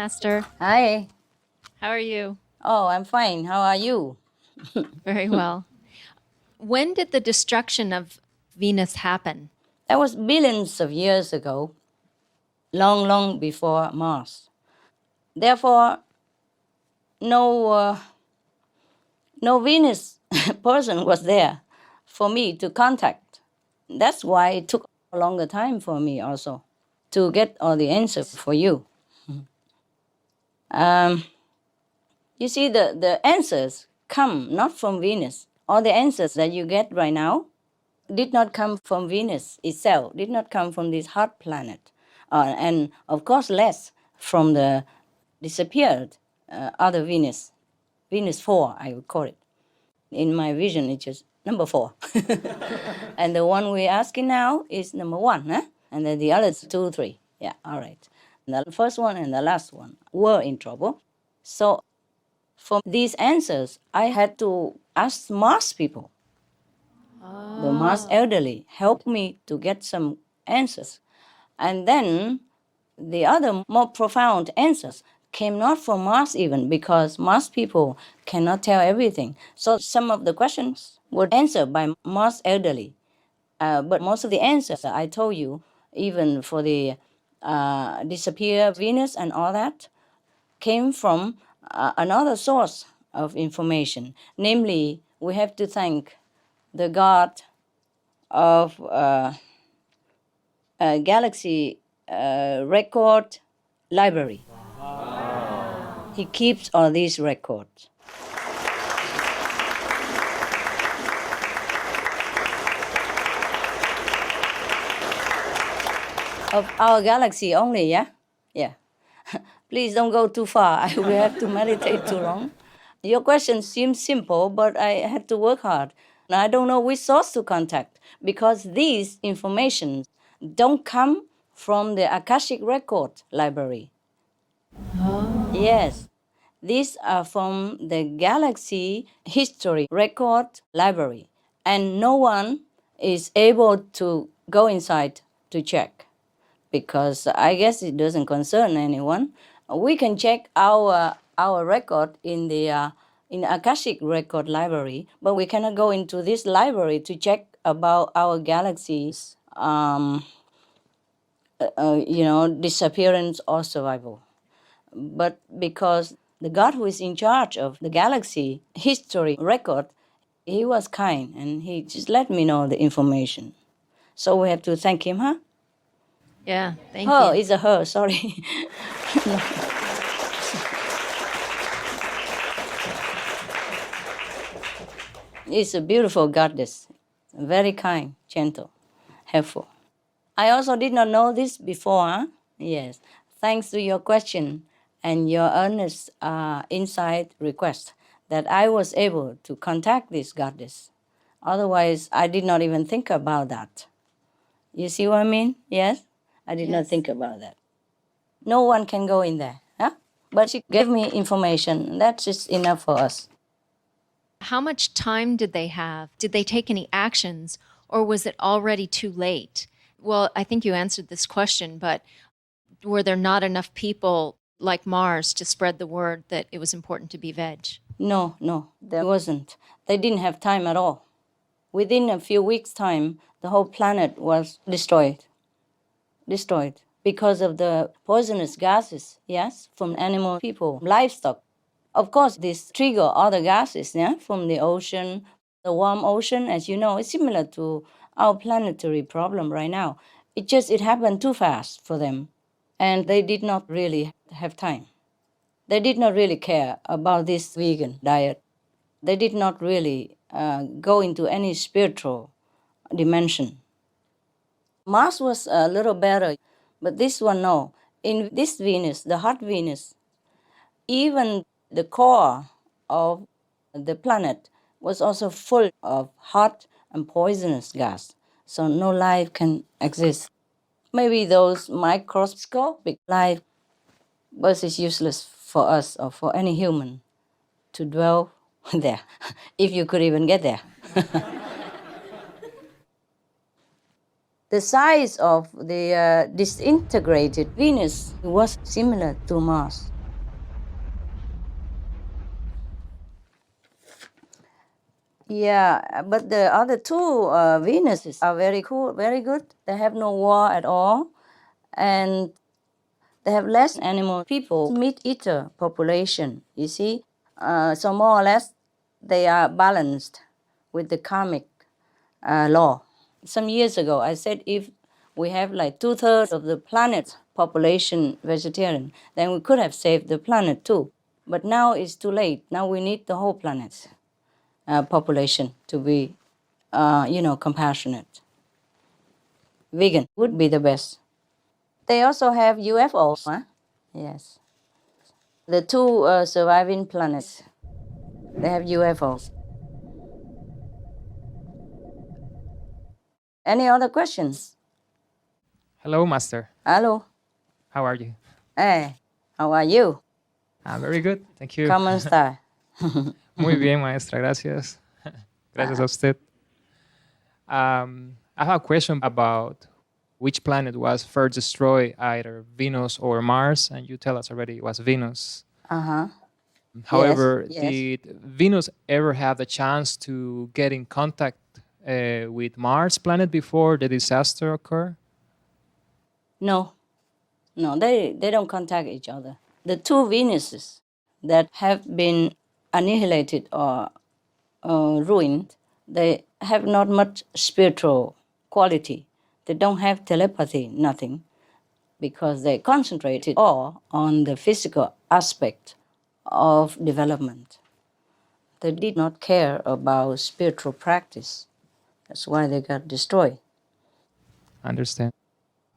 Master. Hi. How are you? Oh, I'm fine. How are you? Very well. When did the destruction of Venus happen? That was billions of years ago, long, long before Mars. Therefore, no, no Venus person was there for me to contact. That's why it took a longer time for me also to get all the answers for you. Um, you see, the answers come not from Venus. All the answers that you get right now did not come from Venus itself, did not come from this hot planet, and of course less from the disappeared other Venus, Venus 4, I would call it. In my vision, it's just number 4. And the one we're asking now is number 1, huh? And then the others 2, 3. Yeah, all right. And the first one and the last one were in trouble. So for these answers, I had to ask Mars people. The Mars elderly helped me to get some answers. And then the other more profound answers came not from Mars even because Mars people cannot tell everything. So some of the questions were answered by Mars elderly. But most of the answers I told you, even for the disappear Venus and all that, came from another source of information. Namely, we have to thank the God of Galaxy Record Library. He keeps all these records. Of our galaxy only, yeah? Yeah. Please don't go too far. I will have to meditate too long. Your question seems simple, but I had to work hard. I don't know which source to contact because these information don't come from the Akashic Record Library. Yes, these are from the Galaxy History Record Library, and no one is able to go inside to check because I guess it doesn't concern anyone. We can check our record in the Akashic Record Library, but we cannot go into this library to check about our galaxy's disappearance or survival. But because the God who is in charge of the galaxy history record, he was kind and he just let me know the information. So we have to thank him, huh? Yeah, thank Oh, you. it's a her, sorry. It's a beautiful goddess, very kind, gentle, helpful. I also did not know this before, huh? Yes. Thanks to your question and your earnest insight request that I was able to contact this goddess. Otherwise, I did not even think about that. You see what I mean? Yes? I did not Yes. think about that. No one can go in there, huh? But she gave me information. That's just enough for us. How much time did they have? Did they take any actions, or was it already too late? Well, I think you answered this question, but were there not enough people like Mars to spread the word that it was important to be veg? No, no, there wasn't. They didn't have time at all. Within a few weeks' time, the whole planet was destroyed because of the poisonous gases, yes, from animal, people, livestock. Of course, this trigger other gases, yeah, from the ocean. The warm ocean, as you know, is similar to our planetary problem right now. It happened too fast for them, and they did not really have time. They did not really care about this vegan diet. They did not really go into any spiritual dimension. Mars was a little better, but this one, no. In this Venus, the hot Venus, even the core of the planet was also full of hot and poisonous gas. So no life can exist. Maybe those microscopic life, but it's useless for us or for any human to dwell there, if you could even get there. The size of the disintegrated Venus was similar to Mars. Yeah, but the other two Venuses are very cool, very good. They have no war at all, and they have less animal people, meat eater population. You see, so more or less they are balanced with the karmic law. Some years ago, I said if we have like 2/3 of the planet's population vegetarian, then we could have saved the planet too. But now it's too late. Now we need the whole planet's population to be, compassionate. Vegan would be the best. They also have UFOs, huh? Yes. The two surviving planets, they have UFOs. Any other questions? Hello, Master. Hello. How are you? Hey, how are you? I'm very good. Thank you. ¿Cómo está? Muy bien, maestra. Gracias. Gracias a usted. I have a question about which planet was first destroyed, either Venus or Mars, and you tell us already it was Venus. Uh-huh. However, yes. did Venus ever have the chance to get in contact with Mars planet before the disaster occurred? No, they don't contact each other. The two Venuses that have been annihilated or ruined, they have not much spiritual quality. They don't have telepathy, nothing, because they concentrated all on the physical aspect of development. They did not care about spiritual practice. That's why they got destroyed. Understand.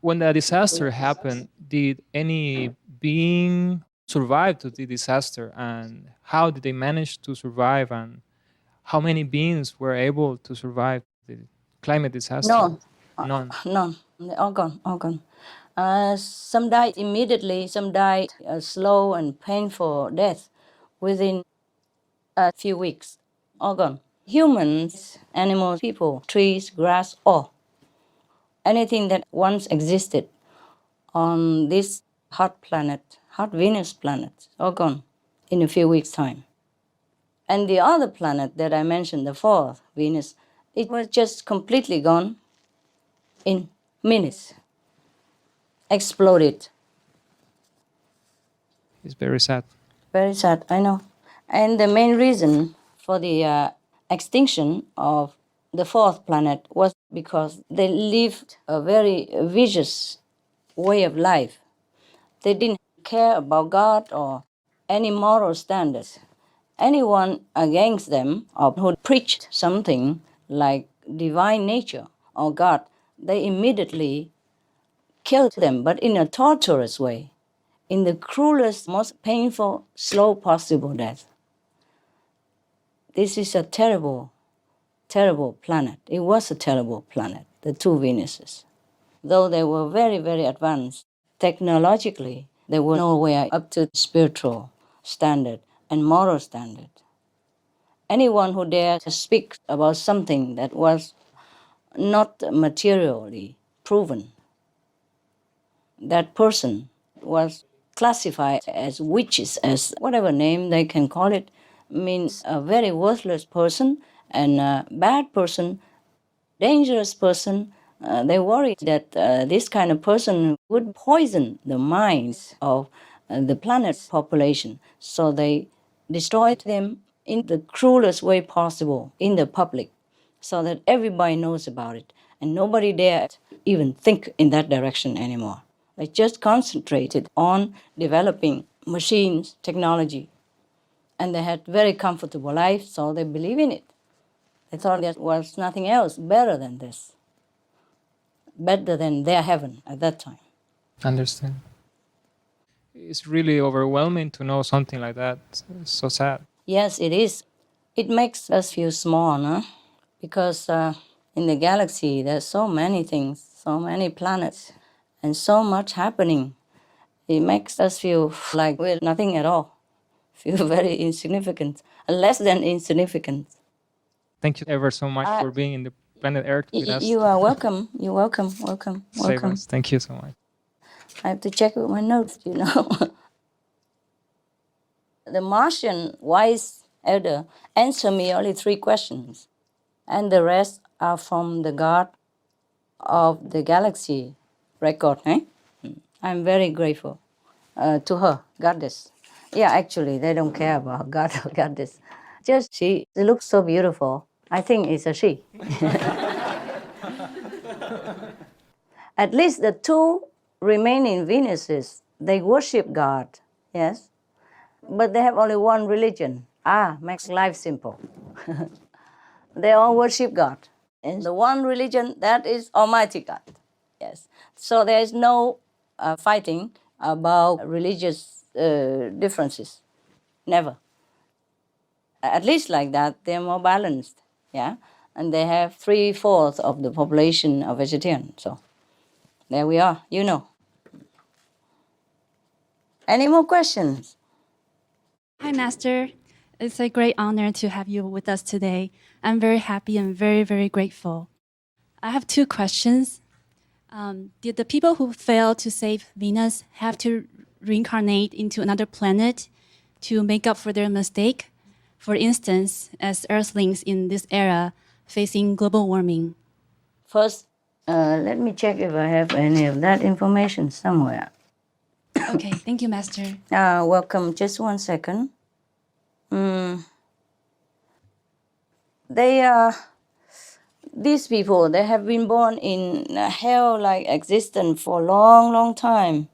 When the disaster happened, did any being survive to the disaster, and how did they manage to survive, and how many beings were able to survive the climate disaster? No, None. none. They're all gone, all gone. Some died immediately, some died a slow and painful death within a few weeks. All gone. Humans, animals, people, trees, grass, all. Anything that once existed on this hot planet, hot Venus planet, all gone in a few weeks' time. And the other planet that I mentioned, the fourth, Venus, it was just completely gone in minutes. Exploded. It's very sad. Very sad, I know. And the main reason for the extinction of the fourth planet was because they lived a very vicious way of life. They didn't care about God or any moral standards. Anyone against them or who preached something like divine nature or God, they immediately killed them, but in a torturous way, in the cruelest, most painful, slow possible death. This is a terrible, terrible planet. It was a terrible planet, the two Venuses. Though they were very, very advanced technologically, they were nowhere up to spiritual standard and moral standard. Anyone who dared to speak about something that was not materially proven, that person was classified as witches, as whatever name they can call it, means a very worthless person and a bad person, dangerous person. They worried that this kind of person would poison the minds of the planet's population. So they destroyed them in the cruelest way possible in the public so that everybody knows about it. And nobody dared even think in that direction anymore. They just concentrated on developing machines, technology. And they had very comfortable life, so they believe in it. They thought there was nothing else better than this, better than their heaven at that time. Understand. It's really overwhelming to know something like that. It's so sad. Yes, it is. It makes us feel small, no? Because in the galaxy, there's so many things, so many planets, and so much happening. It makes us feel like we're nothing at all. Feel very insignificant, less than insignificant. Thank you ever so much for being in the planet Earth with us. You are welcome. You're welcome. Welcome. Save Welcome. us. Thank you so much. I have to check with my notes, you know. The Martian wise Elder, answer me only 3 questions, and the rest are from the God of the galaxy record. Eh? I'm very grateful to her, goddess. Yeah, actually, they don't care about God or goddess. Just she looks so beautiful. I think it's a she. At least the 2 remaining Venuses, they worship God, yes, but they have only one religion. Makes life simple. They all worship God. And the one religion, that is Almighty God. Yes. So there is no fighting about religious differences. Never. At least like that, they're more balanced. Yeah. And they have 3/4 of the population are vegetarian. So there we are, you know. Any more questions? Hi, Master. It's a great honor to have you with us today. I'm very happy and very, very grateful. I have 2 questions. Did the people who failed to save Venus have to reincarnate into another planet to make up for their mistake? For instance, as Earthlings in this era facing global warming. First, let me check if I have any of that information somewhere. Okay, thank you, Master. Welcome. Just 1 second. They are these people. They have been born in a hell-like existence for a long, long time,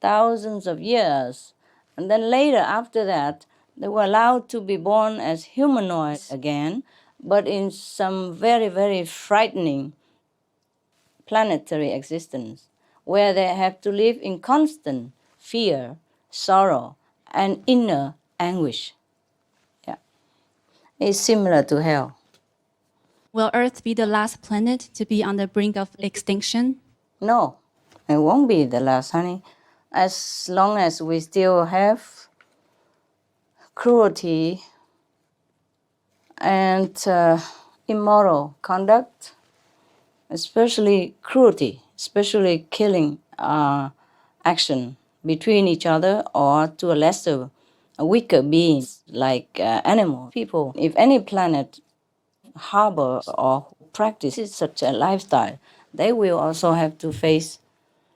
thousands of years, and then later, after that, they were allowed to be born as humanoids again, but in some very, very frightening planetary existence, where they have to live in constant fear, sorrow, and inner anguish. Yeah, it's similar to hell. Will Earth be the last planet to be on the brink of extinction? No, it won't be the last, honey. As long as we still have cruelty and immoral conduct, especially cruelty, especially killing action between each other or to a lesser, a weaker beings like animal people. If any planet harbor or practices such a lifestyle, they will also have to face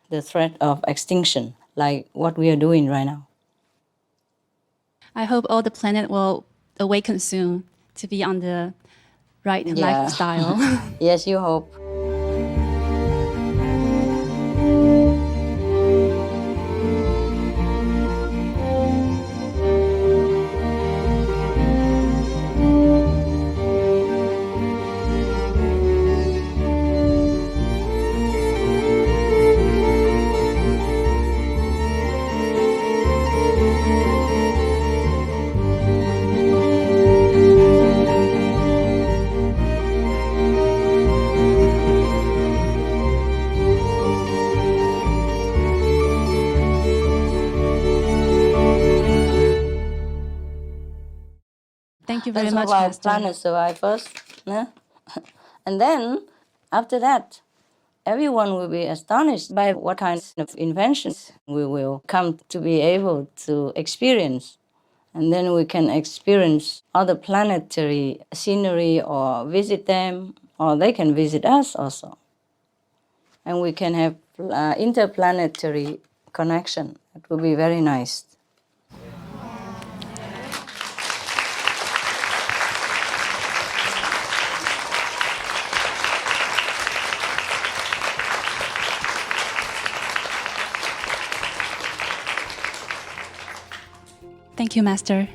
the threat of extinction, like what we are doing right now. I hope all the planet will awaken soon to be on the right Yeah. lifestyle. Yes, you hope. Thank you very Let's much, hope our Master. planet survive first. Yeah? And then, after that, everyone will be astonished by what kind of inventions we will come to be able to experience. And then we can experience other planetary scenery or visit them, or they can visit us also. And we can have interplanetary connection. It will be very nice. Thank you, Master.